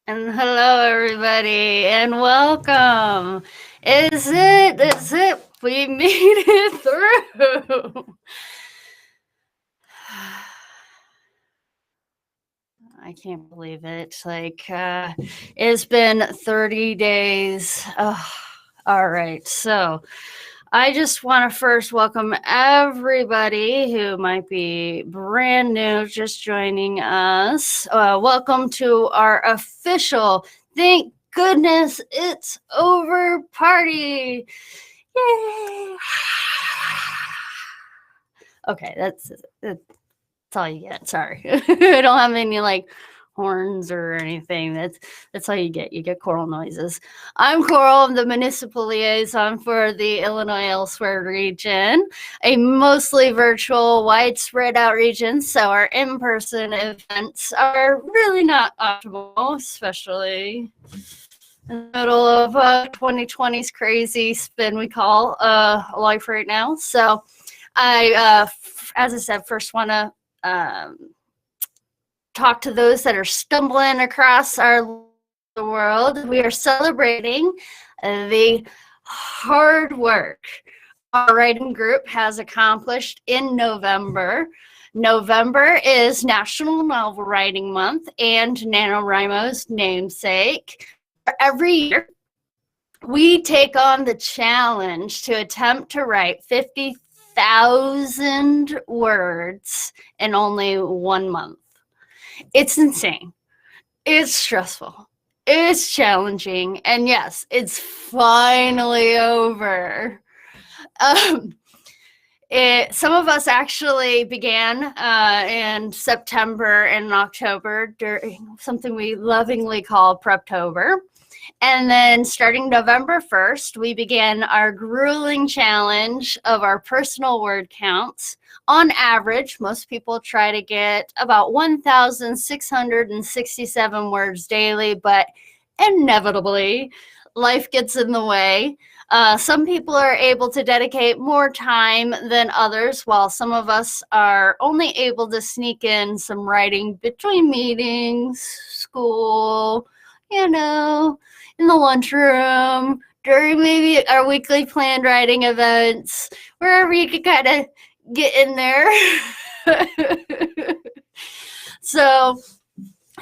And hello, everybody, and welcome. Is it? We made it through. I can't believe it. It's been 30 days. Oh, all right. So, I just want to first welcome everybody who might be brand new, just joining us. Welcome to our official Thank Goodness It's Over party. Yay! Okay, that's all you get. Sorry. I don't have any horns or anything. That's all you get. You get choral noises. I'm Coral. I'm the municipal liaison for the Illinois Elsewhere region, a mostly virtual, widespread out region. So our in-person events are really not optimal, especially in the middle of 2020's crazy spin we call life right now. So as I said, first want to talk to those that are stumbling across our world. We are celebrating the hard work our writing group has accomplished in November. November is National Novel Writing Month and NaNoWriMo's namesake. Every year, we take on the challenge to attempt to write 50,000 words in only 1 month. It's insane. It's stressful. It's challenging. And yes, it's finally over. Some of us actually began in September and October during something we lovingly call Preptober. And then starting November 1st, we began our grueling challenge of our personal word counts. On average, most people try to get about 1,667 words daily, but inevitably, life gets in the way. Some people are able to dedicate more time than others, while some of us are only able to sneak in some writing between meetings, school, in the lunchroom, during maybe our weekly planned writing events, wherever you can kind of get in there. So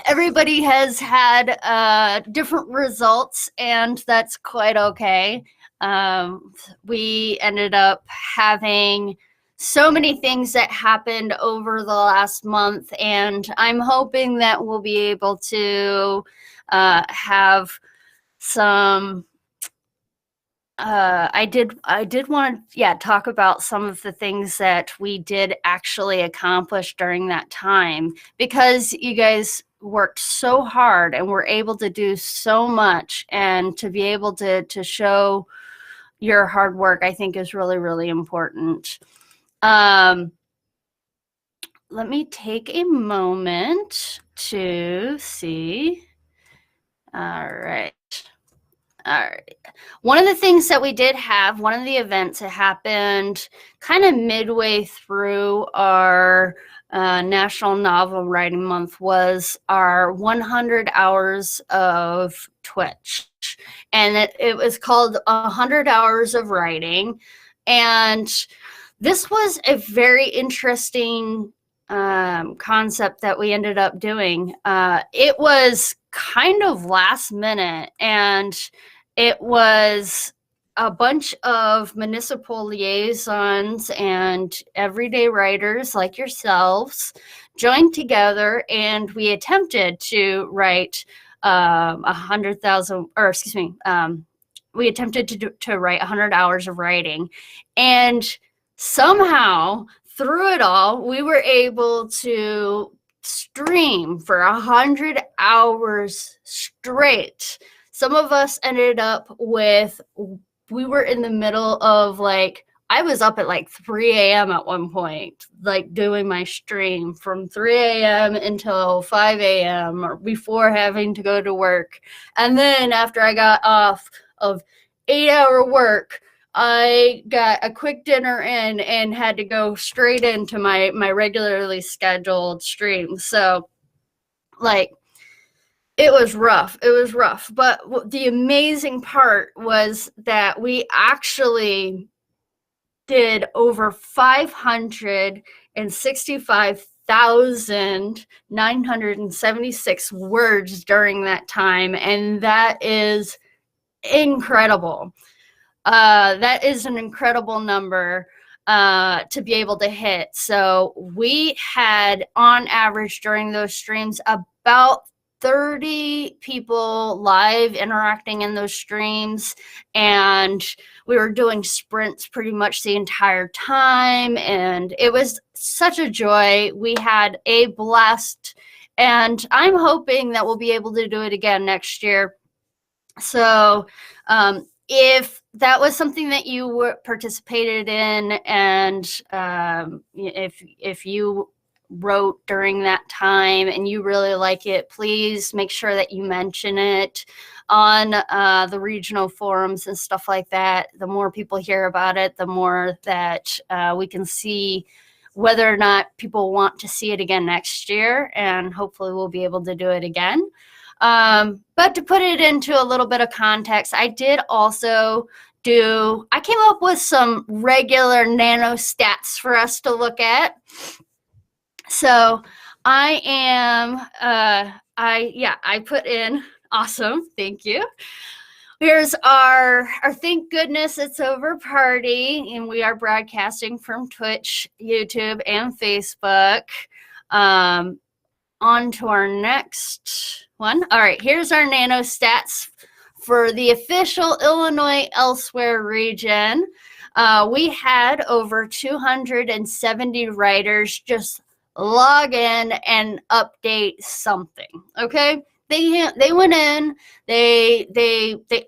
everybody has had different results, and that's quite okay. We ended up having so many things that happened over the last month, and I'm hoping that we'll be able to have some I did want to talk about some of the things that we did actually accomplish during that time, because you guys worked so hard and were able to do so much, and to be able to show your hard work, I think, is really, really important. Let me take a moment to see. All right. One of the things that we did have, one of the events that happened kind of midway through our National Novel Writing Month was our 100 hours of Twitch. And it was called 100 Hours of Writing. And this was a very interesting concept that we ended up doing. It was kind of last minute, and it was a bunch of municipal liaisons and everyday writers like yourselves joined together, and we attempted to write 100,000, or excuse me, we attempted to write 100 hours of writing, and somehow through it all, we were able to stream for 100 hours straight. Some of us ended up with, we were in the middle of I was up at 3 a.m. at one point, doing my stream from 3 a.m. until 5 a.m. or before having to go to work. And then after I got off of 8-hour work, I got a quick dinner in and had to go straight into my regularly scheduled stream. So It was rough. It was rough. But the amazing part was that we actually did over 565,976 words during that time. And that is incredible. That is an incredible number to be able to hit. So we had, on average, during those streams, about 30 people live interacting in those streams, and we were doing sprints pretty much the entire time, and it was such a joy. We had a blast, and I'm hoping that we'll be able to do it again next year. So if that was something that you participated in, and if you wrote during that time and you really like it, please make sure that you mention it on the regional forums and stuff like that. The more people hear about it, the more that we can see whether or not people want to see it again next year, and hopefully we'll be able to do it again. But to put it into a little bit of context, I did also I came up with some regular nano stats for us to look at. So I put in, awesome, thank you. Here's our thank goodness it's over party, and we are broadcasting from Twitch, YouTube, and Facebook. On to our next one. All right, here's our nano stats for the official Illinois Elsewhere region. We had over 270 writers just log in and update something. Okay, they went in, they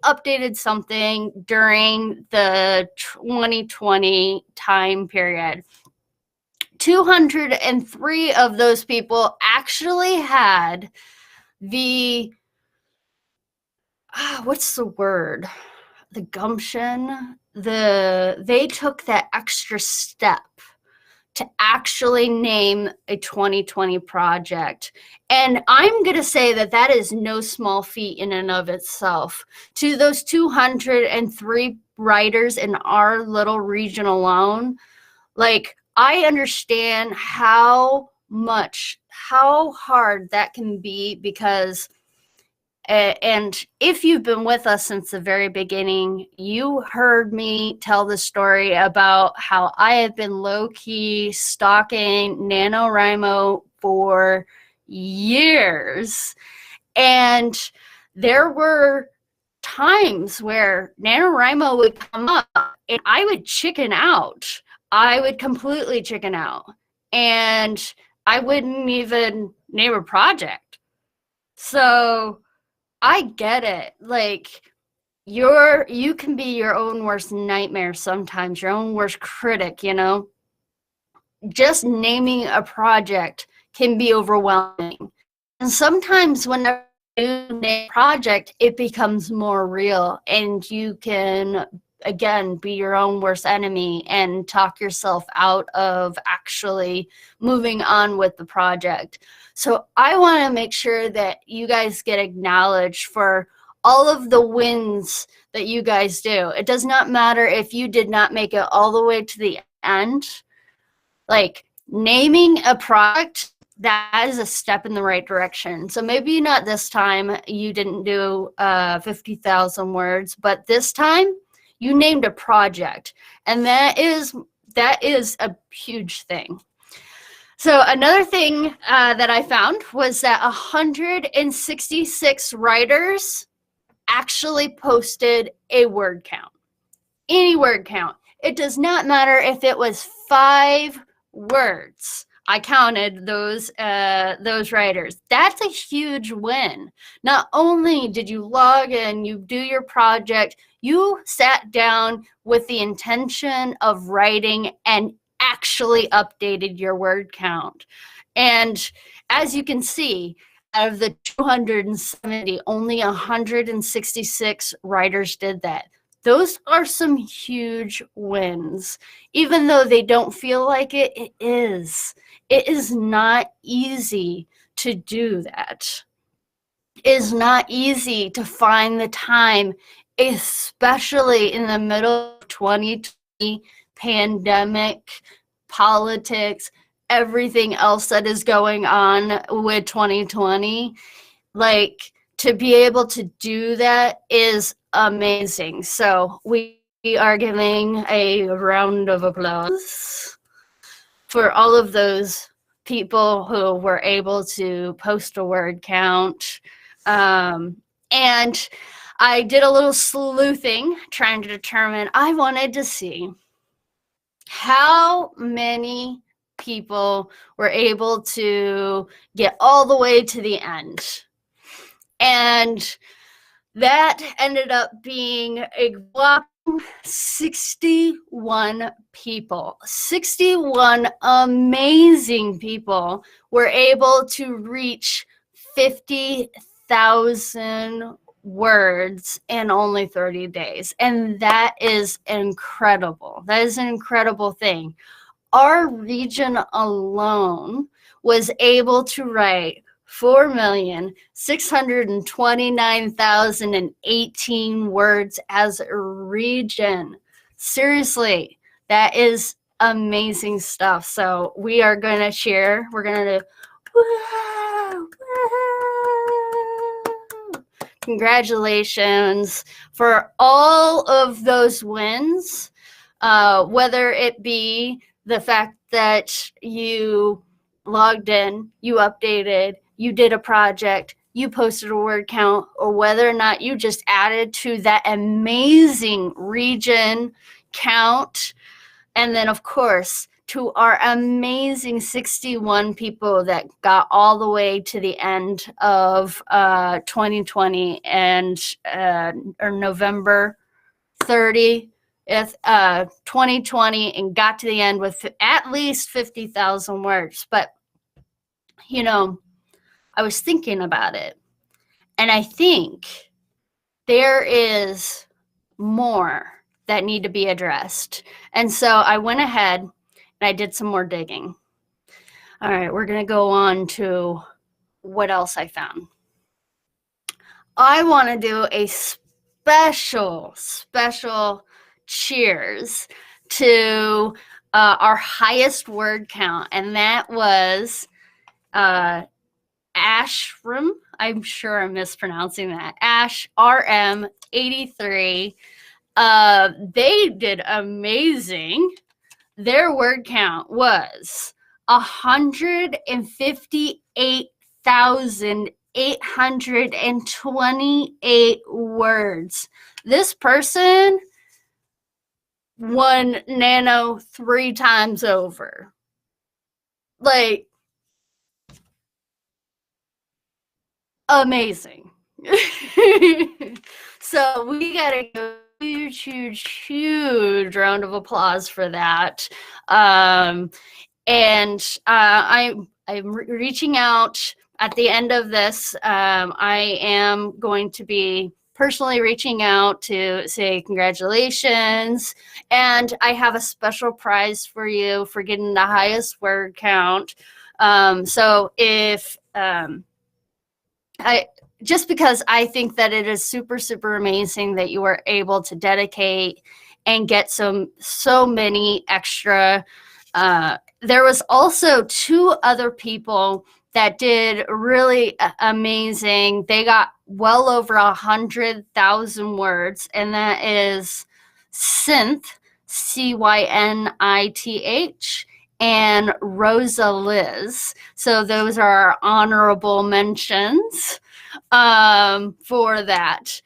updated something during the 2020 time period. 203 of those people actually had the what's the word? The gumption. They took that extra step to actually name a 2020 project. And I'm going to say that that is no small feat in and of itself. To those 203 writers in our little region alone, like, I understand how hard that can be, because and if you've been with us since the very beginning, you heard me tell the story about how I have been low-key stalking NaNoWriMo for years. And there were times where NaNoWriMo would come up and I would chicken out. I would completely chicken out, and I wouldn't even name a project. So I get it. Like, you can be your own worst nightmare sometimes, your own worst critic, you know. Just naming a project can be overwhelming. And sometimes when you name a project, it becomes more real, and you can again be your own worst enemy and talk yourself out of actually moving on with the project. So I want to make sure that you guys get acknowledged for all of the wins that you guys do. It does not matter if you did not make it all the way to the end. Like, naming a product, that is a step in the right direction. So maybe not this time, you didn't do 50,000 words, but this time you named a project, and that is a huge thing. So another thing that I found was that 166 writers actually posted a word count. Any word count. It does not matter if it was 5 words. I counted those writers. That's a huge win. Not only did you log in, you do your project, you sat down with the intention of writing and actually updated your word count. And as you can see, out of the 270, only 166 writers did that. Those are some huge wins. Even though they don't feel like it, it is. It is not easy to do that. is not easy to find the time, especially in the middle of 2020 pandemic, politics, everything else that is going on with 2020. Like, to be able to do that is amazing. So we are giving a round of applause for all of those people who were able to post a word count. And I did a little sleuthing, trying to determine, I wanted to see how many people were able to get all the way to the end. And that ended up being a whopping 61 people. 61 amazing people were able to reach 50,000 words in only 30 days. And that is incredible. That is an incredible thing. Our region alone was able to write 4,629,018 words as a region. Seriously, that is amazing stuff. So we are going to share. We're going to do, woo, woo. Congratulations for all of those wins, whether it be the fact that you logged in, you updated, you did a project, you posted a word count, or whether or not you just added to that amazing region count. And then, of course, to our amazing 61 people that got all the way to the end of 2020 and or November 30th, 2020, and got to the end with at least 50,000 words. But, you know, I was thinking about it, and I think there is more that need to be addressed. And so I went ahead and I did some more digging. All right, we're going to go on to what else I found. I want to do a special cheers to our highest word count, and that was Ashram. I'm sure I'm mispronouncing that. Ash RM 83. They did amazing. Their word count was 158,828 words. This person won Nano 3 times over. Like, amazing. So we got a huge round of applause for that. I'm reaching out at the end of this. I am going to be personally reaching out to say congratulations, and I have a special prize for you for getting the highest word count. So if just because I think that it is super amazing that you were able to dedicate and get so many extra. There was also 2 other people that did really amazing. They got well over 100,000 words, and that is Synth, Cynith, and Rosa Liz. So those are our honorable mentions for that.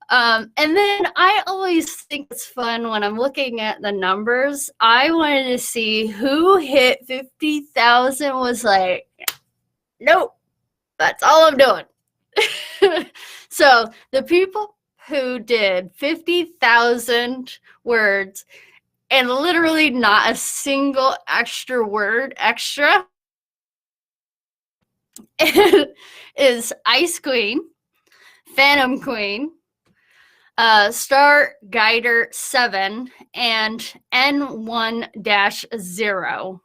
And then I always think it's fun when I'm looking at the numbers. I wanted to see who hit 50,000 was like, nope, that's all I'm doing. So the people who did 50,000 words and literally not a single extra word extra is Ice Queen, Phantom Queen, Star Guider 7, and N1-0.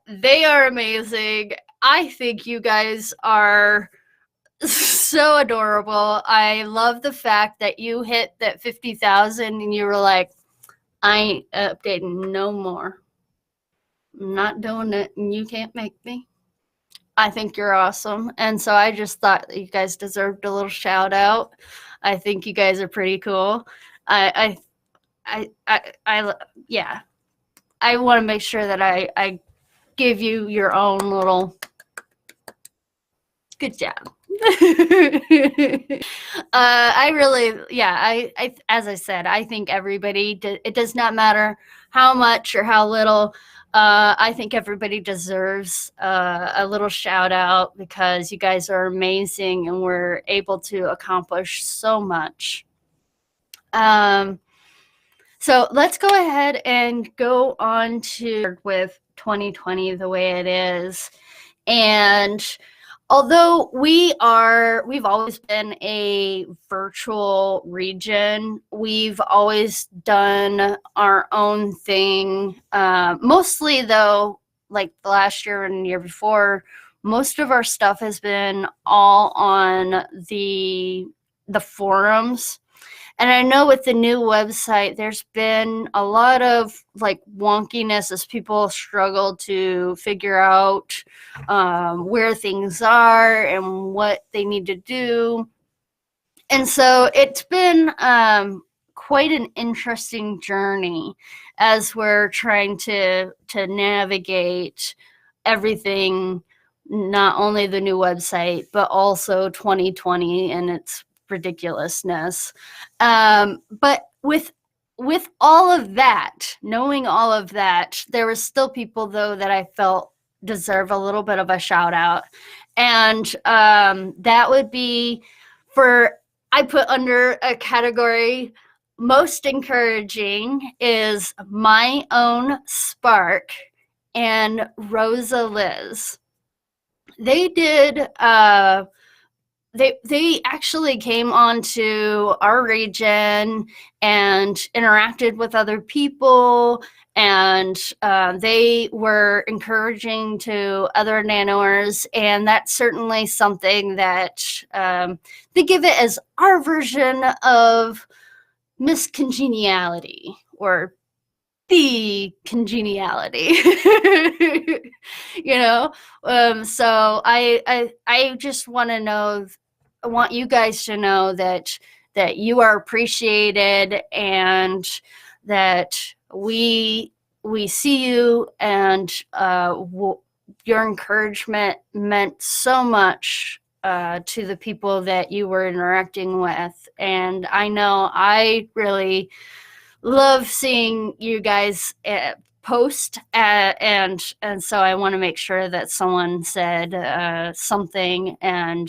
They are amazing. I think you guys are so adorable. I love the fact that you hit that 50,000 and you were like, I ain't updating no more. I'm not doing it, and you can't make me. I think you're awesome. And so I just thought that you guys deserved a little shout out. I think you guys are pretty cool. I yeah. I want to make sure that I give you your own little good job. I really, yeah, as I said, I think everybody, it does not matter how much or how little. I think everybody deserves a little shout out because you guys are amazing and we're able to accomplish so much. So let's go ahead and go on to with 2020 the way it is. And although we've always been a virtual region, we've always done our own thing. Mostly though, like the last year and the year before, most of our stuff has been all on the forums. And I know with the new website, there's been a lot of like wonkiness as people struggle to figure out where things are and what they need to do. And so it's been quite an interesting journey as we're trying to navigate everything, not only the new website, but also 2020 and its ridiculousness. But with all of that, knowing all of that, there were still people though that I felt deserve a little bit of a shout out. And that would be for, I put under a category most encouraging is my own Spark and Rosa Liz. They did they actually came onto our region and interacted with other people, and they were encouraging to other nanoers, and that's certainly something that they give it as our version of miscongeniality or the congeniality. So I just want to know, I want you guys to know that you are appreciated and that we see you, and your encouragement meant so much to the people that you were interacting with. And I know I really love seeing you guys post, and so I want to make sure that someone said something, and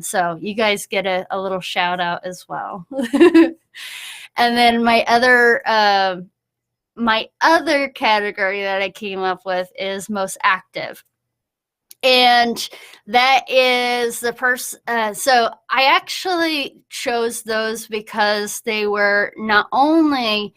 so you guys get a little shout out as well. And then my other category that I came up with is most active. And that is the person. So I actually chose those because they were not only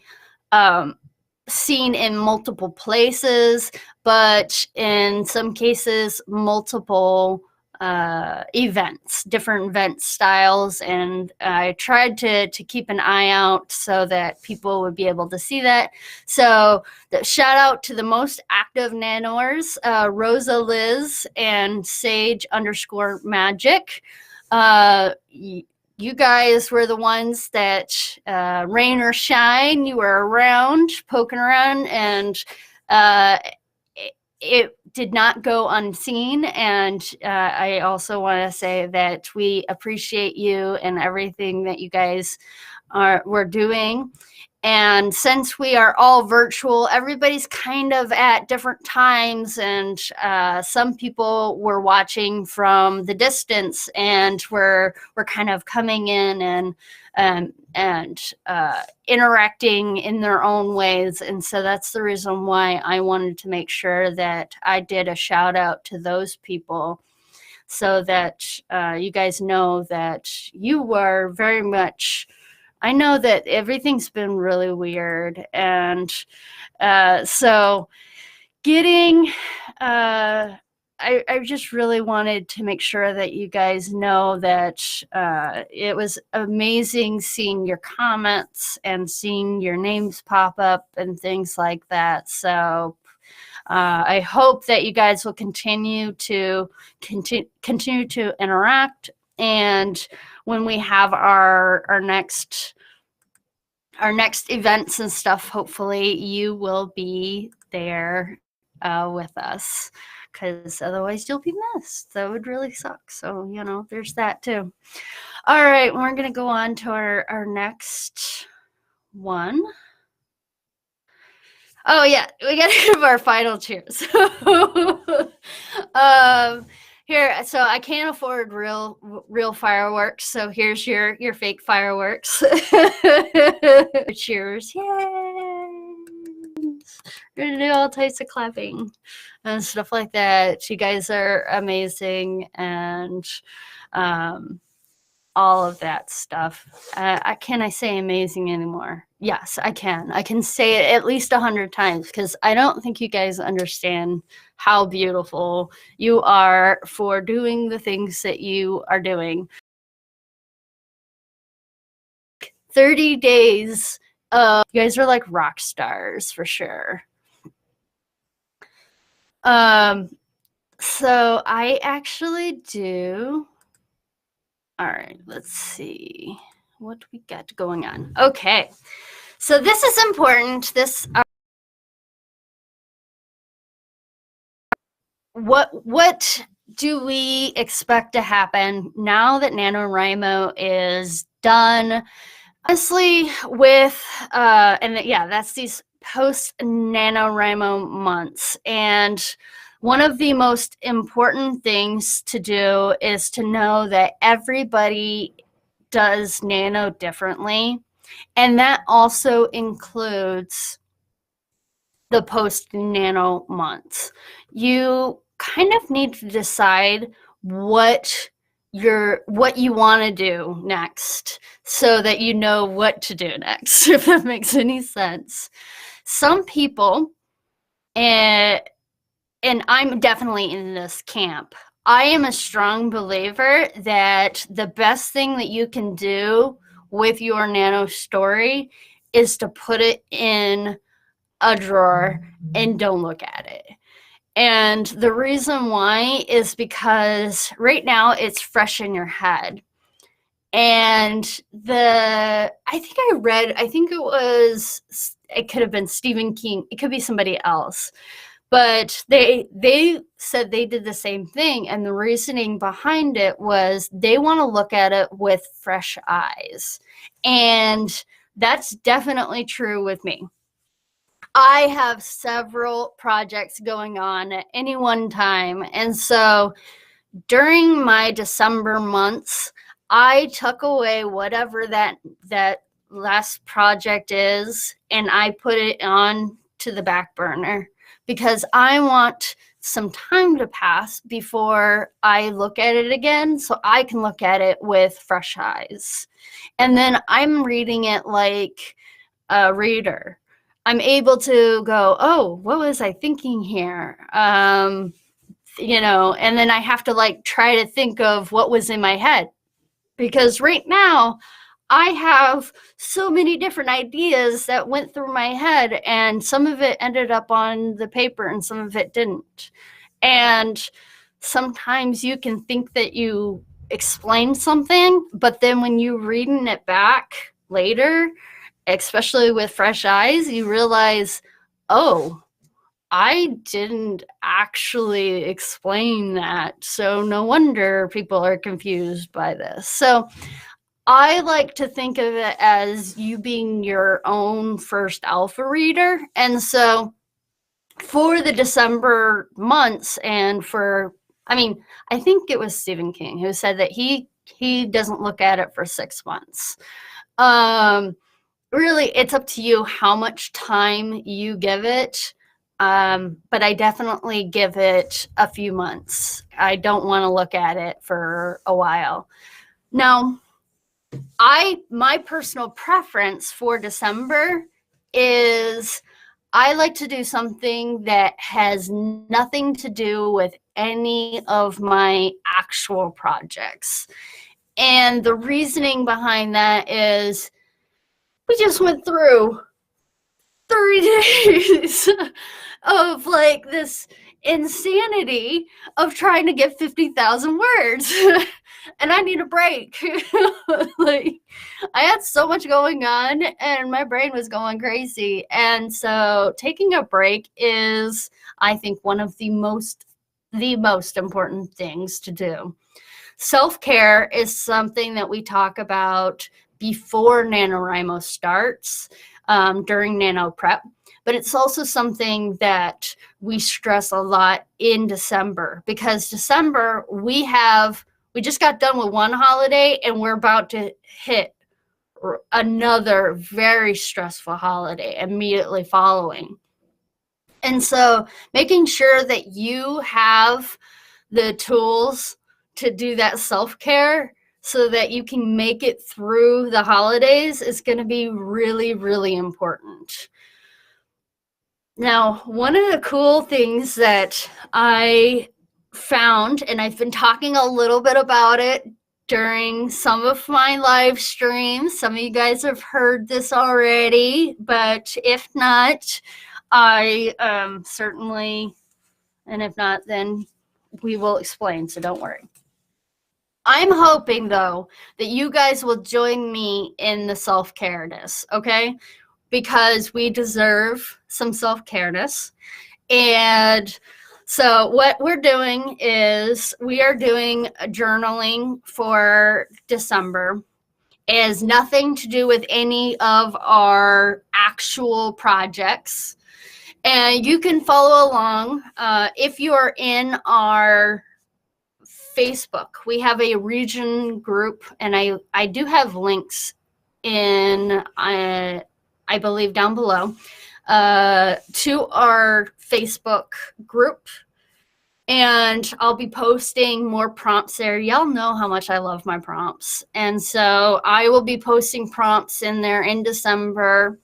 seen in multiple places, but in some cases, multiple events, different event styles. And I tried to keep an eye out so that people would be able to see that. So the shout out to the most active nanoers, Rosa Liz and Sage_Magic. You guys were the ones that, rain or shine, you were around, poking around, and it did not go unseen. And I also want to say that we appreciate you and everything that you guys were doing. And since we are all virtual, everybody's kind of at different times, and some people were watching from the distance, and we're kind of coming in and interacting in their own ways. And so that's the reason why I wanted to make sure that I did a shout out to those people, so that you guys know that you were very much. I know that everything's been really weird, and so getting I just really wanted to make sure that you guys know that it was amazing seeing your comments and seeing your names pop up and things like that. So I hope that you guys will continue to interact, and when we have our next events and stuff, hopefully you will be there with us, because otherwise you'll be missed. That would really suck. So, you know, there's that too. All right, we're going to go on to our next one. Oh yeah, we got to give our final cheers. Here, so I can't afford real fireworks, so here's your fake fireworks. Cheers! Yay! We're gonna do all types of clapping and stuff like that. You guys are amazing, and all of that stuff. Can I say amazing anymore? Yes, I can. I can say it at least 100 times, because I don't think you guys understand how beautiful you are for doing the things that you are doing. 30 days. You guys are like rock stars for sure. So I actually do. All right, let's see what we got going on. Okay, so this is important. This what do we expect to happen now that NaNoWriMo is done? Honestly, with and yeah, that's these post NaNoWriMo months, and one of the most important things to do is to know that everybody does Nano differently, and that also includes the post Nano months. You kind of need to decide what you want to do next, so that you know what to do next, if that makes any sense. Some people, and I'm definitely in this camp, I am a strong believer that the best thing that you can do with your Nano story is to put it in a drawer and don't look at it. And the reason why is because right now it's fresh in your head. And I think it could have been Stephen King, it could be somebody else, but they said they did the same thing, and the reasoning behind it was they want to look at it with fresh eyes. And that's definitely true with me. I have several projects going on at any one time, and so during my December months, I tuck away whatever that last project is, and I put it on to the back burner, because I want some time to pass before I look at it again, so I can look at it with fresh eyes. And then I'm reading it like a reader. I'm able to go, oh, what was I thinking here? You know, and then I have to like try to think of what was in my head, because right now I have so many different ideas that went through my head, and some of it ended up on the paper and some of it didn't. And sometimes you can think that you explained something, but then when you're reading it back later, especially with fresh eyes, you realize, oh, I didn't actually explain that. So no wonder people are confused by this. So I like to think of it as you being your own first alpha reader. And so for the December months, and I think it was Stephen King who said that he doesn't look at it for 6 months. Really, it's up to you how much time you give it. But I definitely give it a few months. I don't want to look at it for a while. Now, my personal preference for December is I like to do something that has nothing to do with any of my actual projects. And the reasoning behind that is we just went through 30 days of like this insanity of trying to get 50,000 words. And I need a break. Like, I had so much going on and my brain was going crazy. And so taking a break is, I think, one of the most important things to do. Self-care is something that we talk about before NaNoWriMo starts, during Nano prep, but it's also something that we stress a lot in December, because December we just got done with one holiday and we're about to hit another very stressful holiday immediately following. And so making sure that you have the tools to do that self-care so that you can make it through the holidays is going to be really, really important. Now, one of the cool things that I found, and I've been talking a little bit about it during some of my live streams. Some of you guys have heard this already, but if not, I certainly, and if not, then we will explain, so don't worry. I'm hoping, though, that you guys will join me in the self-care-ness, okay? Because we deserve some self-care-ness. And so what we're doing is we are doing journaling for December. It has nothing to do with any of our actual projects. And you can follow along if you are in our Facebook. We have a region group, and I do have links in, I believe, down below to our Facebook group. And I'll be posting more prompts there. Y'all know how much I love my prompts. And so I will be posting prompts in there in December.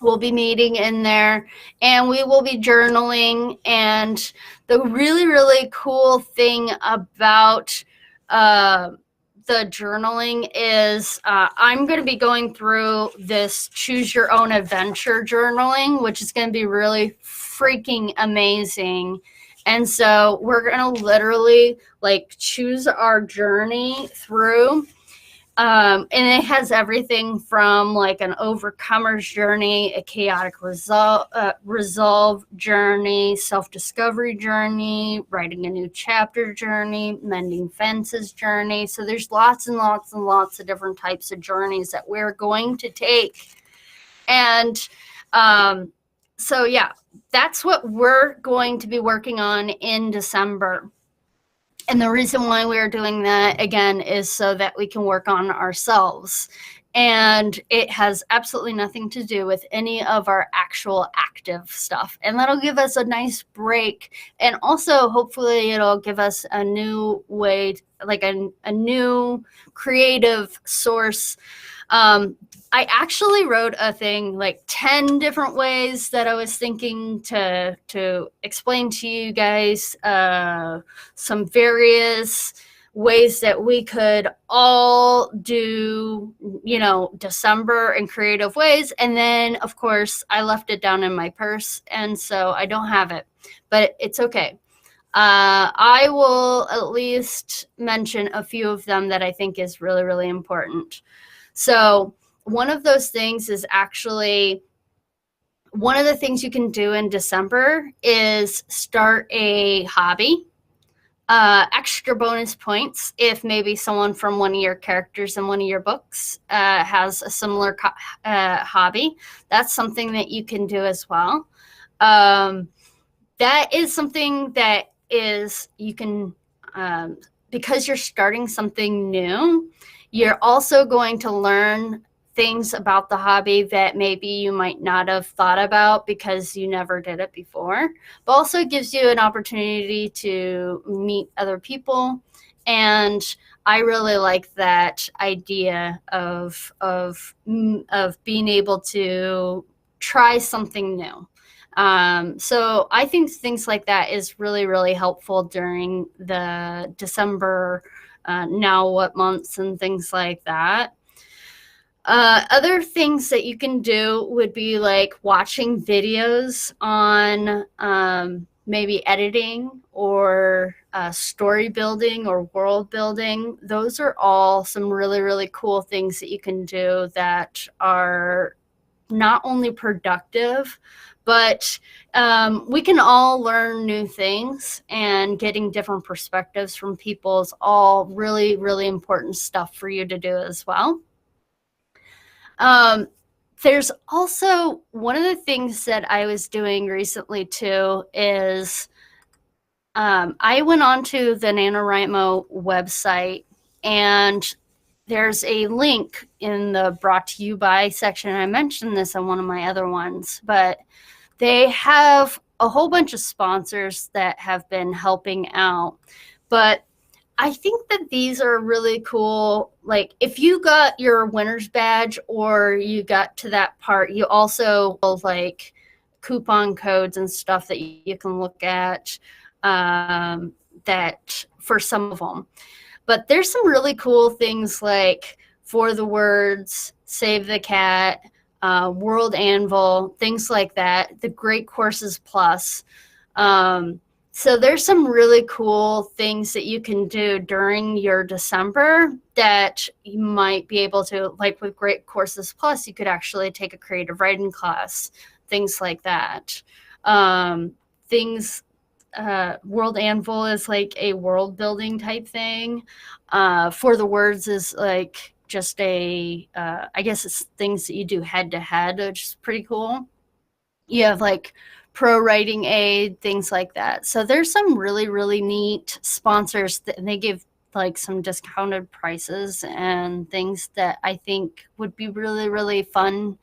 We'll be meeting in there and we will be journaling. And the really, really cool thing about the journaling is I'm going to be going through this choose your own adventure journaling, which is going to be really freaking amazing. And so we're going to literally like choose our journey through. And it has everything from like an overcomer's journey, a chaotic resolve journey, self-discovery journey, writing a new chapter journey, mending fences journey. So there's lots and lots and lots of different types of journeys that we're going to take. And so, yeah, that's what we're going to be working on in December. And the reason why we're doing that, again, is so that we can work on ourselves. And it has absolutely nothing to do with any of our actual active stuff. And that'll give us a nice break. And also, hopefully, it'll give us a new way, like a new creative source. I actually wrote a thing, like 10 different ways that I was thinking to explain to you guys some various ways that we could all do, you know, December in creative ways. And then, of course, I left it down in my purse, and so I don't have it, but it's okay. I will at least mention a few of them that I think is really, really important. So one of those things is actually, one of the things you can do in December is start a hobby. Extra bonus points if maybe someone from one of your characters in one of your books has a similar hobby. That's something that you can do as well. That is something that is, you can, because you're starting something new, you're also going to learn things about the hobby that maybe you might not have thought about because you never did it before, but also gives you an opportunity to meet other people. And I really like that idea of being able to try something new. So I think things like that is really, really helpful during the December now what months and things like that. Other things that you can do would be like watching videos on maybe editing or story building or world building. Those are all some really, really cool things that you can do that are not only productive, but we can all learn new things, and getting different perspectives from people is all really, really important stuff for you to do as well. There's also one of the things that I was doing recently too is I went onto the NaNoWriMo website, and there's a link in the brought to you by section. I mentioned this on one of my other ones, but they have a whole bunch of sponsors that have been helping out. But I think that these are really cool. Like if you got your winner's badge or you got to that part, you also like coupon codes and stuff that you can look at that for some of them. But there's some really cool things like For the Words, Save the Cat, World Anvil, things like that, the Great Courses Plus. So there's some really cool things that you can do during your December that you might be able to, like with Great Courses Plus, you could actually take a creative writing class, things like that. World Anvil is like a world building type thing. For the Words is like just I guess it's things that you do head to head, which is pretty cool. You have like pro writing aid, things like that. So there's some really, really neat sponsors and they give like some discounted prices and things that I think would be really, really fun.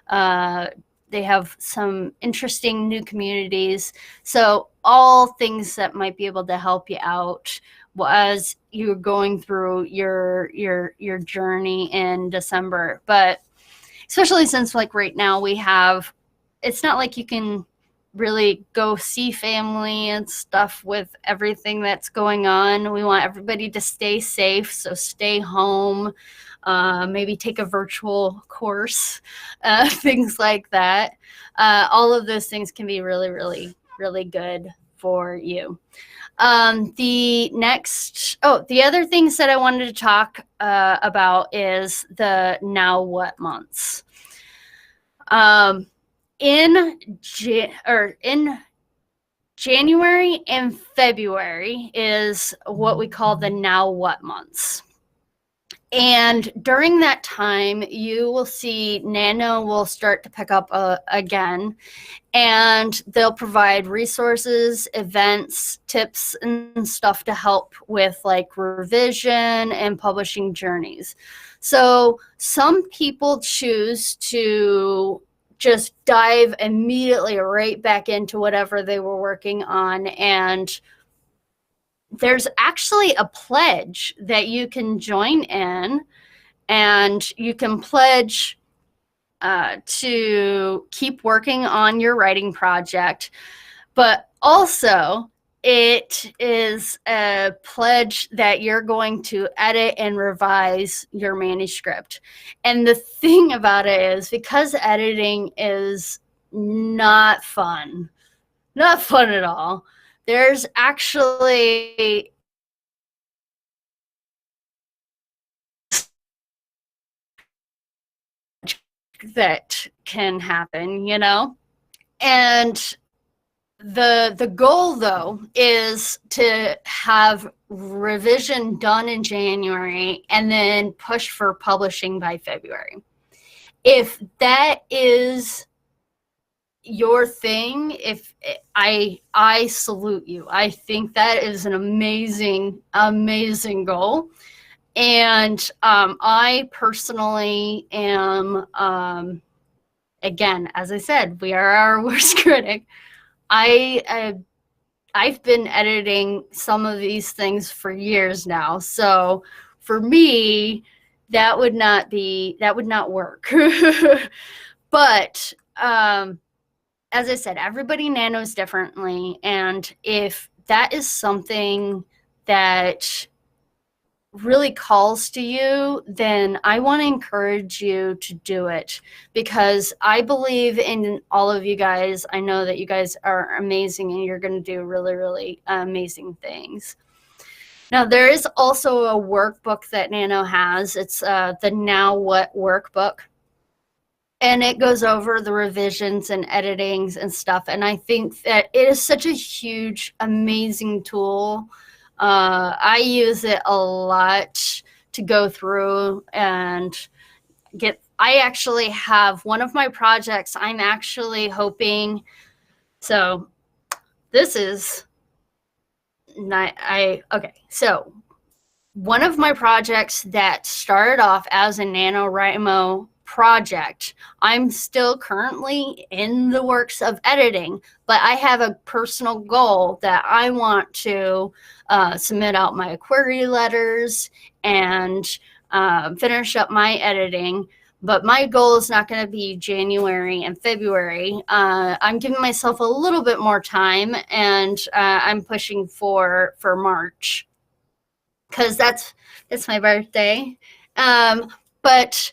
They have some interesting new communities. So all things that might be able to help you out as you're going through your journey in December. But especially since like right now it's not like you can really go see family and stuff with everything that's going on. We want everybody to stay safe, so stay home, maybe take a virtual course, things like that. All of those things can be really, really, really good for you. The other things that I wanted to talk about is the now what months. In January and February is what we call the now what months. And during that time, you will see NaNo will start to pick up again, and they'll provide resources, events, tips, and stuff to help with like revision and publishing journeys. So some people choose to just dive immediately right back into whatever they were working on, and there's actually a pledge that you can join in, and you can pledge to keep working on your writing project, but also it is a pledge that you're going to edit and revise your manuscript. And the thing about it is, because editing is not fun at all, there's actually that can happen, and the goal though is to have revision done in January and then push for publishing by February. If that is your thing, if I salute you. I think that is an amazing goal. And I personally am, again, as I said, we are our worst critic. I've been editing some of these things for years now. So for me, that would not work. But as I said, everybody nanos differently. And if that is something that really calls to you, then I want to encourage you to do it, because I believe in all of you guys. I know that you guys are amazing and you're going to do really, really amazing things. Now, there is also a workbook that NaNo has. It's the Now What workbook. And it goes over the revisions and editings and stuff. And I think that it is such a huge, amazing tool. I use it a lot to go through and get. I actually have one of my projects. I'm actually hoping. So this is not. Okay. So one of my projects that started off as a NaNoWriMo project, I'm still currently in the works of editing, but I have a personal goal that I want to submit out my query letters and finish up my editing. But my goal is not going to be January and February. I'm giving myself a little bit more time, and I'm pushing for March, because that's my birthday. But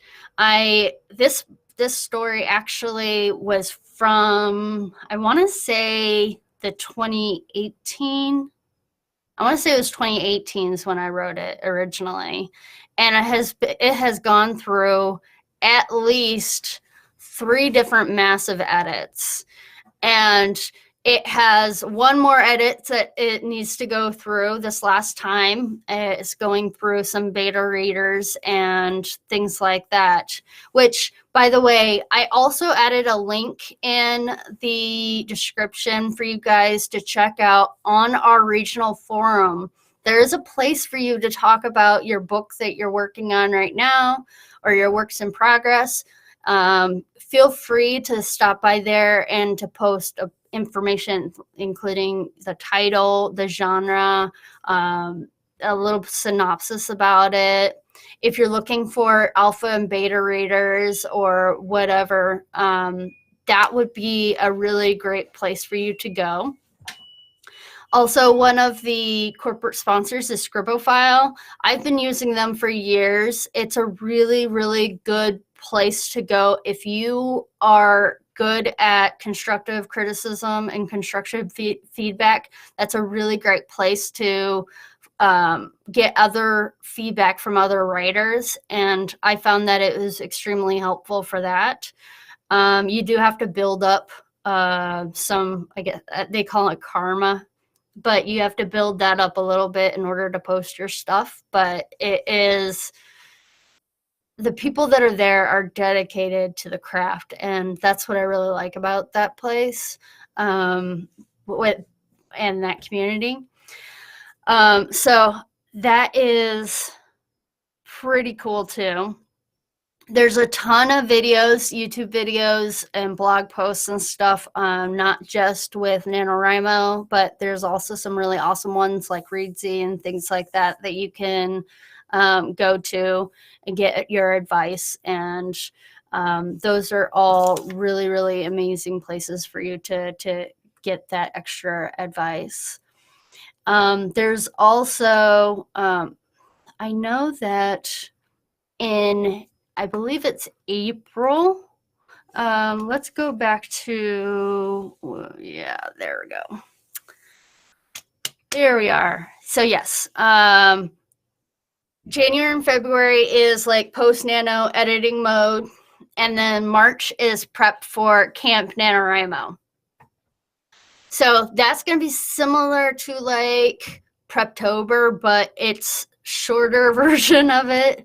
this story actually was from, I want to say the 2018. I want to say it was 2018 is when I wrote it originally, and it has gone through at least 3 different massive edits, and it has one more edit that it needs to go through this last time. It's going through some beta readers and things like that, which, by the way, I also added a link in the description for you guys to check out on our regional forum. There is a place for you to talk about your book that you're working on right now or your works in progress. Feel free to stop by there and to post information, including the title, the genre, a little synopsis about it. If you're looking for alpha and beta readers or whatever, that would be a really great place for you to go. Also, one of the corporate sponsors is Scribophile. I've been using them for years. It's a really, really good place to go if you are good at constructive criticism and constructive feedback. That's a really great place to get other feedback from other writers, and I found that it was extremely helpful for that. You do have to build up some, I guess they call it karma, but you have to build that up a little bit in order to post your stuff. But it is, the people that are there are dedicated to the craft, and that's what I really like about that place, and that community. So that is pretty cool too. There's a ton of videos, YouTube videos and blog posts and stuff, not just with NaNoWriMo, but there's also some really awesome ones like Readsy and things like that that you can go to and get your advice. And those are all really, really amazing places for you to get that extra advice. There's also, I know that in, I believe it's April. Let's go back to, yeah, there we go. There we are. So yes, January and February is like post-nano editing mode, and then March is prep for Camp NaNoWriMo. So that's going to be similar to like Preptober, but it's shorter version of it.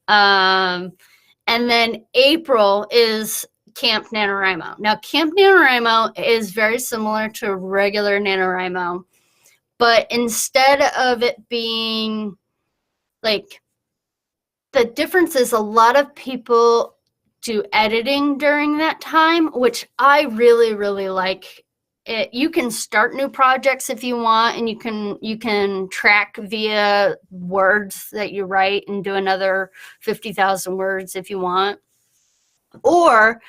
And then April is Camp NaNoWriMo. Now, Camp NaNoWriMo is very similar to regular NaNoWriMo, but instead of it being like, the difference is a lot of people do editing during that time, which I really, really like. You can start new projects if you want, and you can track via words that you write and do another 50,000 words if you want. Or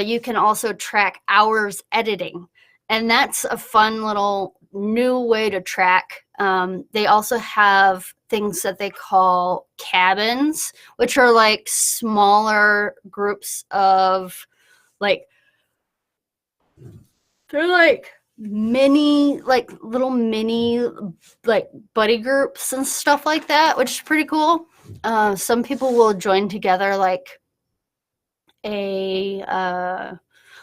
you can also track hours editing. And that's a fun little new way to track. They also have things that they call cabins, which are like smaller groups of like, they're like little mini like buddy groups and stuff like that, which is pretty cool. Some people will join together like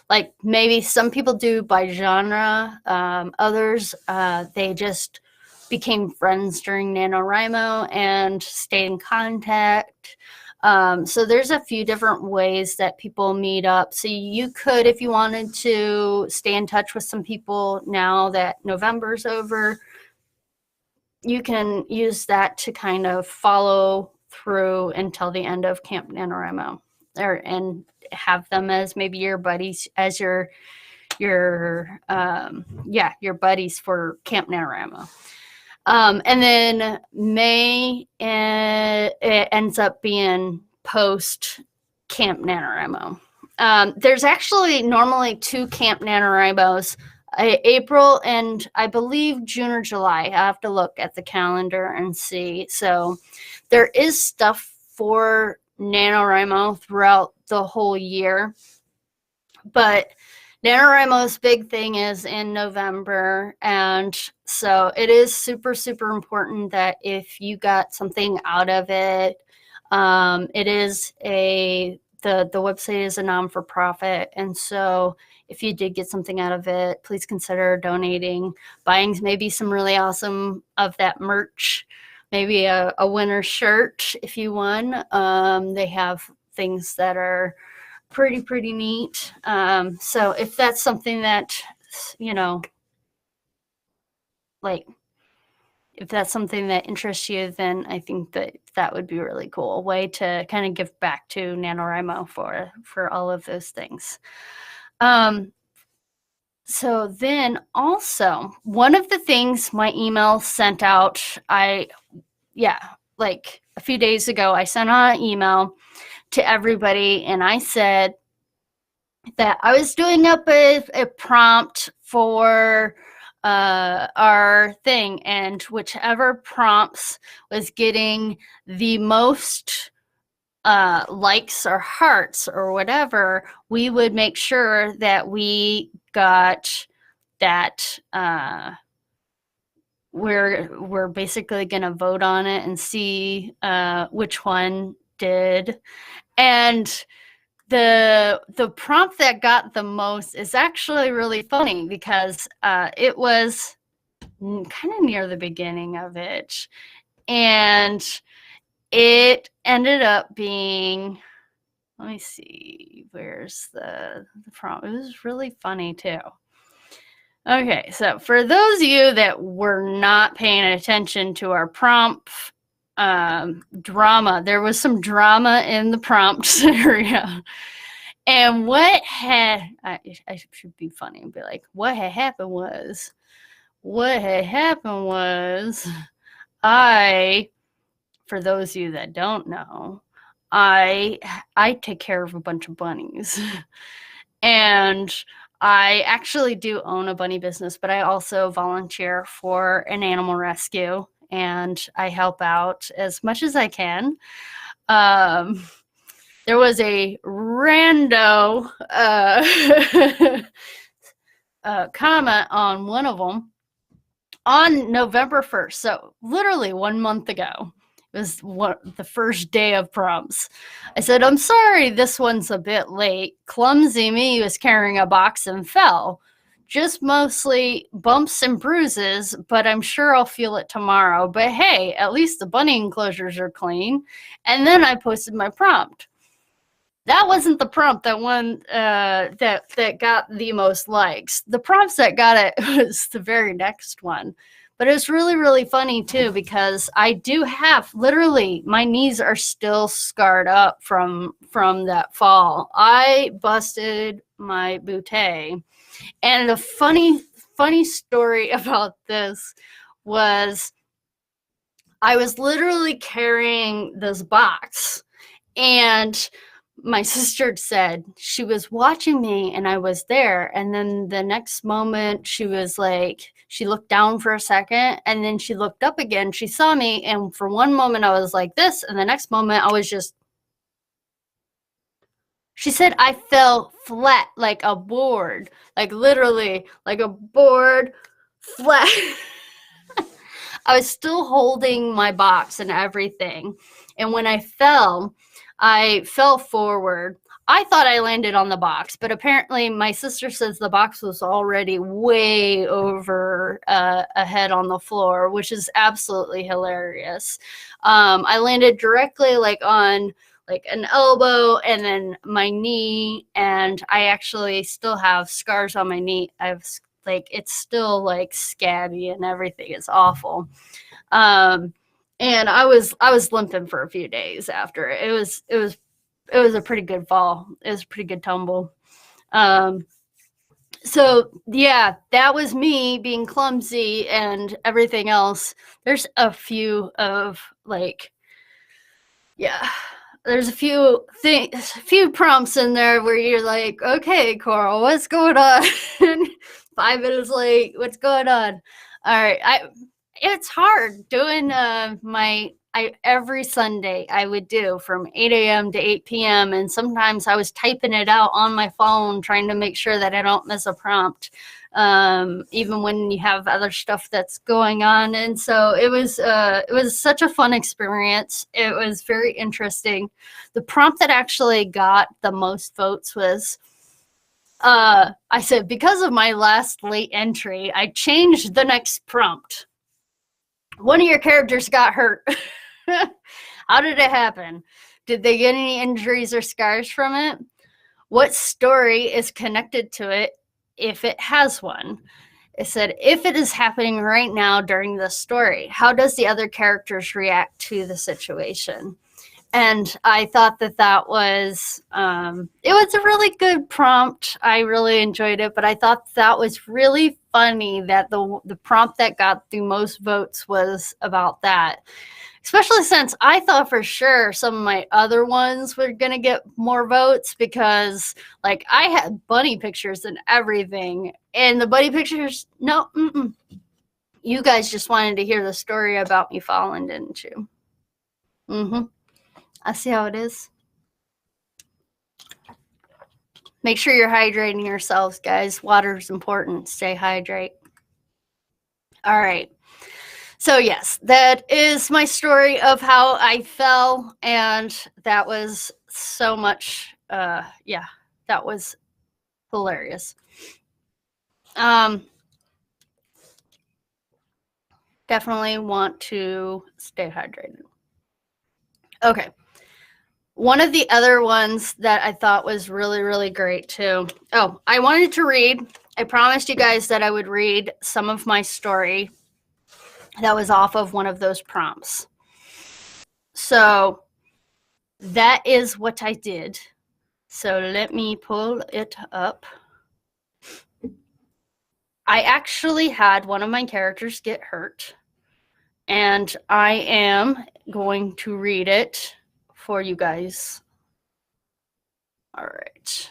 like maybe some people do by genre. Others, they just became friends during NaNoWriMo and stayed in contact. So there's a few different ways that people meet up. So you could, if you wanted to stay in touch with some people now that November's over, you can use that to kind of follow through until the end of Camp NaNoWriMo, and have them as maybe your buddies, as your buddies for Camp NaNoWriMo. And then May, it ends up being post Camp NaNoWriMo. There's actually normally 2 Camp NaNoWriMos, April and I believe June or July. I have to look at the calendar and see. So there is stuff for NaNoWriMo throughout the whole year, but NaNoWriMo's big thing is in November, and so it is super, super important that if you got something out of it, it is the website is a non-for-profit, and so if you did get something out of it, please consider donating, buying maybe some really awesome of that merch, maybe a winter shirt if you won. They have things that are pretty neat. So if that's something that, like, if that's something that interests you, then I think that would be a really cool way to kind of give back to NaNoWriMo for all of those things. So then also, one of the things my email sent out, like a few days ago, I sent out an email to everybody, and I said that I was doing up a prompt for our thing, and whichever prompts was getting the most likes or hearts or whatever, we would make sure that we got that. We're basically going to vote on it and see which one did. And the prompt that got the most is actually really funny because it was kind of near the beginning of it, and it ended up being, let me see, where's the prompt? It was really funny too. Okay, so for those of you that were not paying attention to our prompt drama, there was some drama in the prompt area. And what had, I should be funny and be like, what had happened was, for those of you that don't know, I take care of a bunch of bunnies. And I actually do own a bunny business, but I also volunteer for an animal rescue, and I help out as much as I can. There was a rando comment on one of them on November 1st, so literally 1 month ago. It was the first day of prompts. I said, I'm sorry, this one's a bit late. Clumsy me was carrying a box and fell. Just mostly bumps and bruises, but I'm sure I'll feel it tomorrow. But hey, at least the bunny enclosures are clean. And then I posted my prompt. That wasn't the prompt that won, that got the most likes. The prompts that got it was the very next one. But it's really, really funny too, because I do have, literally, my knees are still scarred up from that fall. I busted my bootay. And the funny story about this was I was literally carrying this box, and my sister said she was watching me and I was there. And then the next moment she was like, she looked down for a second and then she looked up again. She saw me. And for one moment I was like this. And the next moment I was just, she said I fell flat like a board, like literally like a board flat. I was still holding my box and everything. And when I fell forward. I thought I landed on the box, but apparently my sister says the box was already way over ahead on the floor, which is absolutely hilarious. I landed directly like on like an elbow and then my knee, and I actually still have scars on my knee. I've like, it's still like scabby and everything. It's awful. And I was limping for a few days after it. It was a pretty good fall. It was a pretty good tumble. So yeah, that was me being clumsy and everything else. There's a few of like, yeah, there's a few prompts in there where you're like, okay, Coral, what's going on? 5 minutes late, what's going on? All right, it's hard doing every Sunday I would do from 8 a.m. to 8 p.m. And sometimes I was typing it out on my phone, trying to make sure that I don't miss a prompt, even when you have other stuff that's going on. And so it was such a fun experience. It was very interesting. The prompt that actually got the most votes was, I said, because of my last late entry, I changed the next prompt. One of your characters got hurt. How did it happen? Did they get any injuries or scars from it? What story is connected to it if it has one? It said, if it is happening right now during the story, how does the other characters react to the situation? And I thought that was, it was a really good prompt. I really enjoyed it, but I thought that was really funny that the prompt that got the most votes was about that. Especially since I thought for sure some of my other ones were going to get more votes, because like I had bunny pictures and everything. And the bunny pictures, no, you guys just wanted to hear the story about me falling, didn't you? Mm-hmm. I see how it is. Make sure you're hydrating yourselves, guys. Water is important. Stay hydrated. All right. So yes, that is my story of how I fell, and that was so much. Yeah, that was hilarious. Definitely want to stay hydrated. Okay. One of the other ones that I thought was really, really great too. Oh, I wanted to read. I promised you guys that I would read some of my story that was off of one of those prompts. So that is what I did. So let me pull it up. I actually had one of my characters get hurt, and I am going to read it for you guys. All right.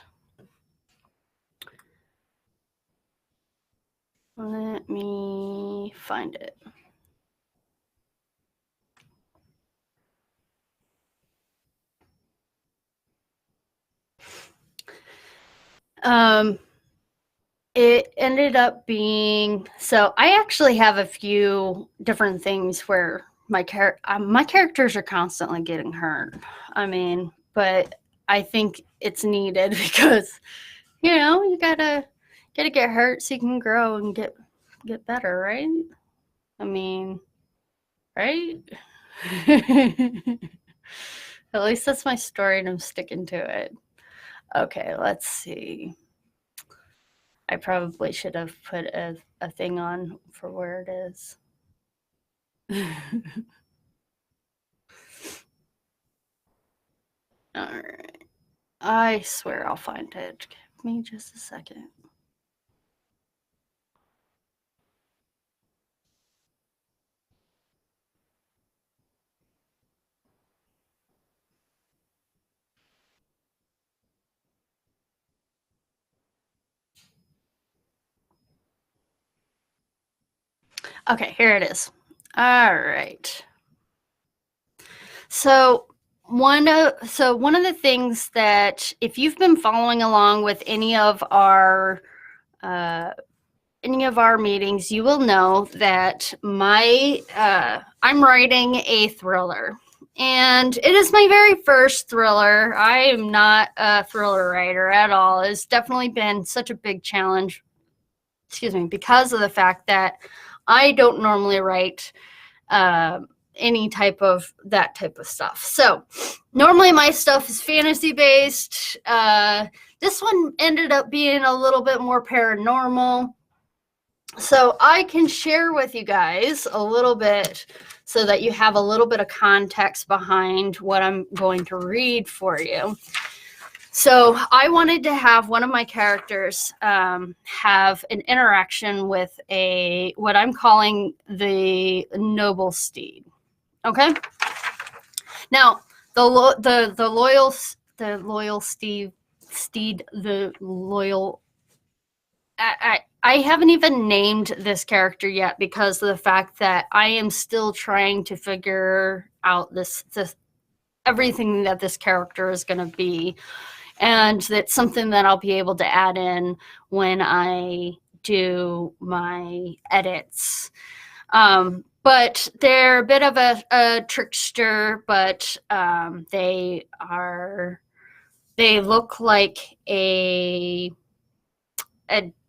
Let me find it. It ended up being, so I actually have a few different things where my characters are constantly getting hurt. I mean, but I think it's needed because, you know, you gotta get hurt so you can grow and get better, right? I mean, right? At least that's my story and I'm sticking to it. Okay, let's see. I probably should have put a thing on for where it is. All right. I swear I'll find it. Give me just a second. Okay, here it is. All right. So one of the things that, if you've been following along with any of our meetings, you will know that I'm writing a thriller. And it is my very first thriller. I am not a thriller writer at all. It's definitely been such a big challenge, because of the fact that I don't normally write any type of stuff. So normally my stuff is fantasy based. This one ended up being a little bit more paranormal. So I can share with you guys a little bit so that you have a little bit of context behind what I'm going to read for you. So I wanted to have one of my characters have an interaction with what I'm calling the noble steed. Okay. Now the loyal steed. I haven't even named this character yet because of the fact that I am still trying to figure out this everything that this character is going to be, and that's something that I'll be able to add in when I do my edits. But they're a bit of a trickster, but they look like a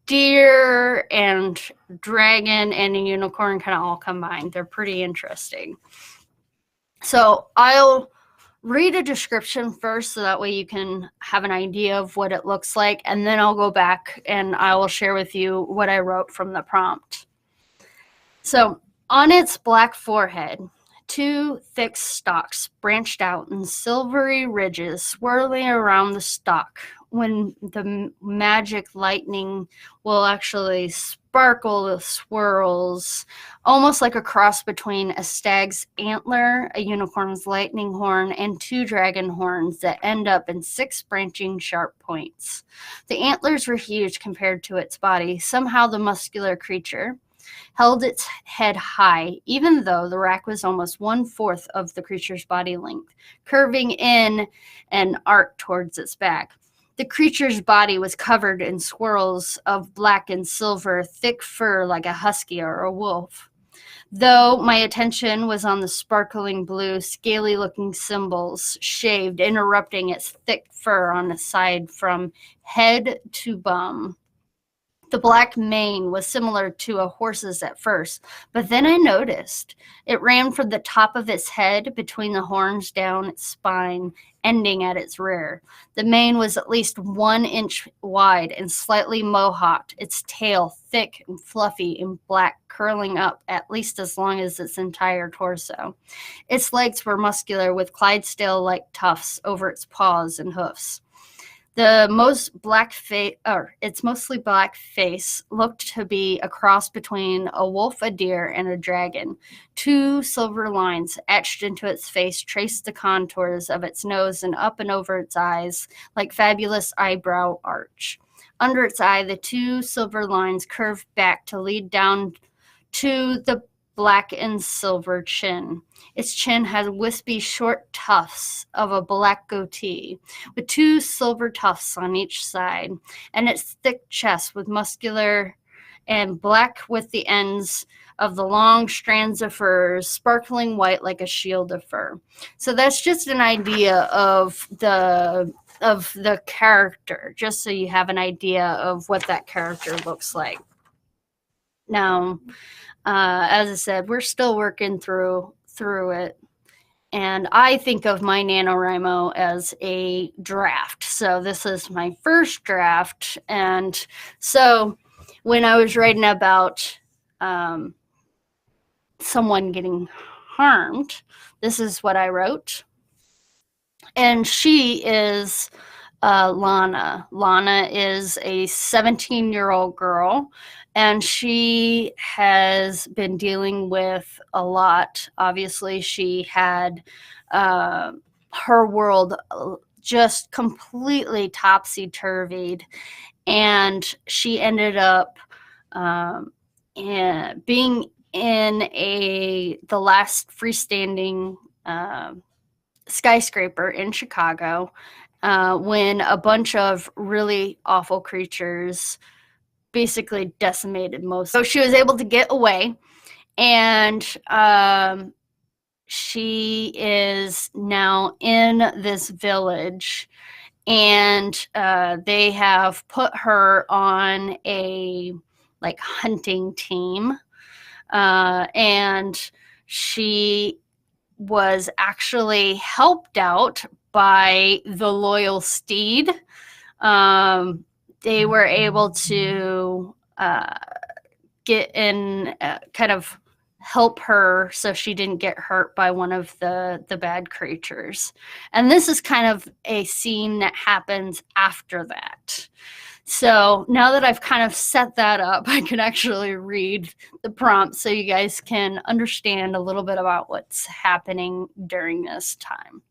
deer and dragon and a unicorn kind of all combined. They're pretty interesting. So I'll read a description first so that way you can have an idea of what it looks like, and then I'll go back and I will share with you what I wrote from the prompt. So on its black forehead, 2 thick stalks branched out in silvery ridges swirling around the stalk. When the magic lightning will actually sparkle the swirls, almost like a cross between a stag's antler, a unicorn's lightning horn, and 2 dragon horns that end up in 6 branching sharp points. The antlers were huge compared to its body. Somehow the muscular creature held its head high, even though the rack was almost 1/4 of the creature's body length, curving in an arc towards its back. The creature's body was covered in swirls of black and silver, thick fur like a husky or a wolf. Though my attention was on the sparkling blue, scaly-looking symbols, shaved, interrupting its thick fur on the side from head to bum. The black mane was similar to a horse's at first, but then I noticed it ran from the top of its head between the horns down its spine, ending at its rear. The mane was at least 1 inch wide and slightly mohawked, its tail thick and fluffy and black, curling up at least as long as its entire torso. Its legs were muscular with Clydesdale-like tufts over its paws and hoofs. Its mostly black face looked to be a cross between a wolf, a deer, and a dragon. 2 silver lines etched into its face traced the contours of its nose and up and over its eyes like fabulous eyebrow arch. Under its eye, the 2 silver lines curved back to lead down to the black and silver chin. Its chin had wispy short tufts of a black goatee, with 2 silver tufts on each side, and its thick chest was muscular and black with the ends of the long strands of fur sparkling white like a shield of fur. So that's just an idea of the character, just so you have an idea of what that character looks like. Now, as I said, we're still working through it. And I think of my NaNoWriMo as a draft. So this is my first draft. And so when I was writing about someone getting harmed, this is what I wrote. And she is Lana. Lana is a 17-year-old girl, and she has been dealing with a lot. Obviously, she had her world just completely topsy-turvied, and she ended up being in the last freestanding skyscraper in Chicago when a bunch of really awful creatures basically decimated most. So she was able to get away, and she is now in this village, and they have put her on a like hunting team, and she was actually helped out by the loyal steed. They were able to get in, kind of help her so she didn't get hurt by one of the bad creatures. And this is kind of a scene that happens after that. So now that I've kind of set that up, I can actually read the prompt so you guys can understand a little bit about what's happening during this time.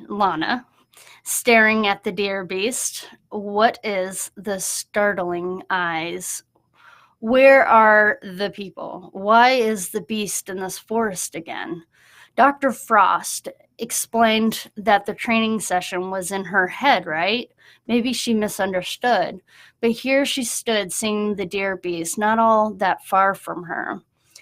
Lana, staring at the deer beast. What is the startling eyes? Where are the people? Why is the beast in this forest again? Dr. Frost explained that the training session was in her head, right? Maybe she misunderstood. But here she stood seeing the deer beast not all that far from her.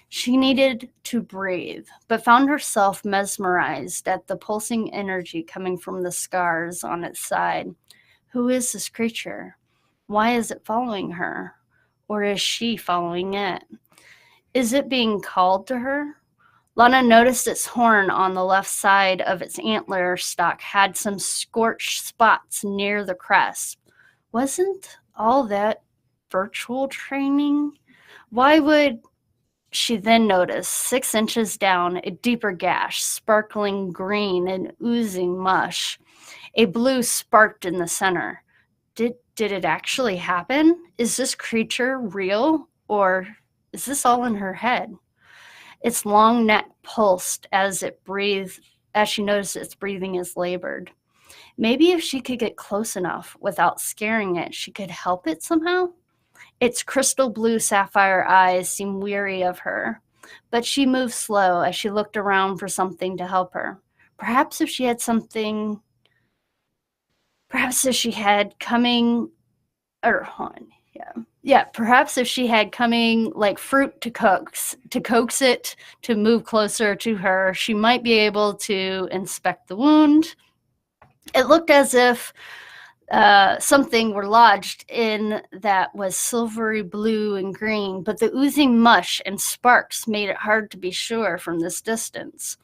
She needed to breathe, but found herself mesmerized at the pulsing energy coming from the scars on its side. Who is this creature? Why is it following her? Or is she following it? Is it being called to her? Lana noticed its horn on the left side of its antler stalk had some scorched spots near the crest. Wasn't all that virtual training? Why would she then noticed 6 inches down a deeper gash, sparkling green and oozing mush. A blue sparked in the center. Did it actually happen? Is this creature real, or is this all in her head? Its long neck pulsed as it breathed, as she noticed its breathing is labored. Maybe if she could get close enough without scaring it, she could help it somehow? Its crystal blue sapphire eyes seemed weary of her, but she moved slow as she looked around for something to help her. Perhaps if she had coming, perhaps if she had coming like fruit to coax it to move closer to her, she might be able to inspect the wound. It looked as if something were lodged in that was silvery blue and green, but the oozing mush and sparks made it hard to be sure from this distance.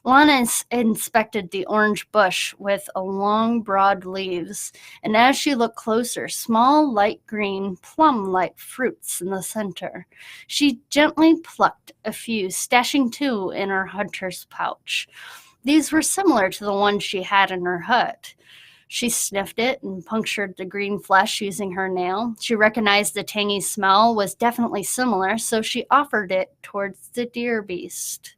Lana inspected the orange bush with long, broad leaves, and as she looked closer, small, light green, plum-like fruits in the center. She gently plucked a few, stashing 2 in her hunter's pouch. These were similar to the ones she had in her hut. She sniffed it and punctured the green flesh using her nail. She recognized the tangy smell was definitely similar, so she offered it towards the deer beast.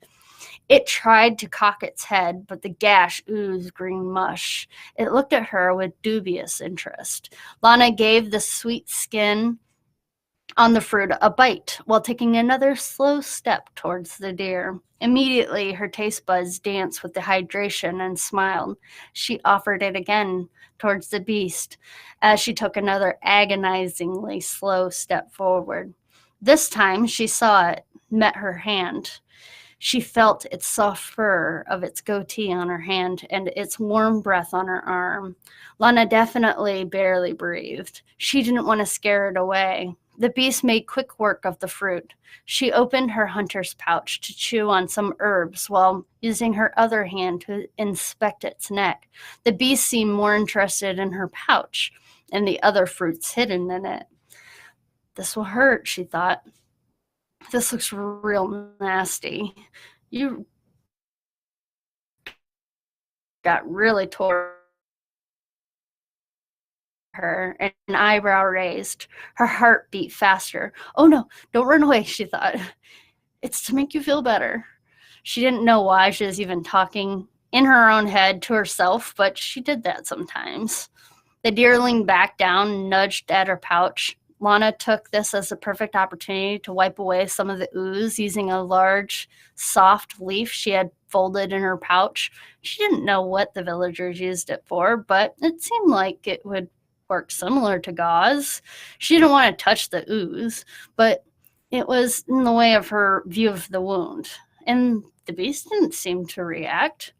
It tried to cock its head, but the gash oozed green mush. It looked at her with dubious interest. Lana gave the sweet skin on the fruit a bite while taking another slow step towards the deer. Immediately, her taste buds danced with the hydration and smiled. She offered it again towards the beast as she took another agonizingly slow step forward. This time, she saw it, met her hand. She felt its soft fur of its goatee on her hand and its warm breath on her arm. Lana definitely barely breathed. She didn't want to scare it away. The beast made quick work of the fruit. She opened her hunter's pouch to chew on some herbs while using her other hand to inspect its neck. The beast seemed more interested in her pouch and the other fruits hidden in it. This will hurt, she thought. This looks real nasty. You got really tore her, and an eyebrow raised. Her heart beat faster. Oh no, don't run away, she thought. It's to make you feel better. She didn't know why she was even talking in her own head to herself, but she did that sometimes. The deer leaned back down and nudged at her pouch. Lana took this as a perfect opportunity to wipe away some of the ooze using a large, soft leaf she had folded in her pouch. She didn't know what the villagers used it for, but it seemed like it would work similar to gauze. She didn't want to touch the ooze, but it was in the way of her view of the wound, and the beast didn't seem to react.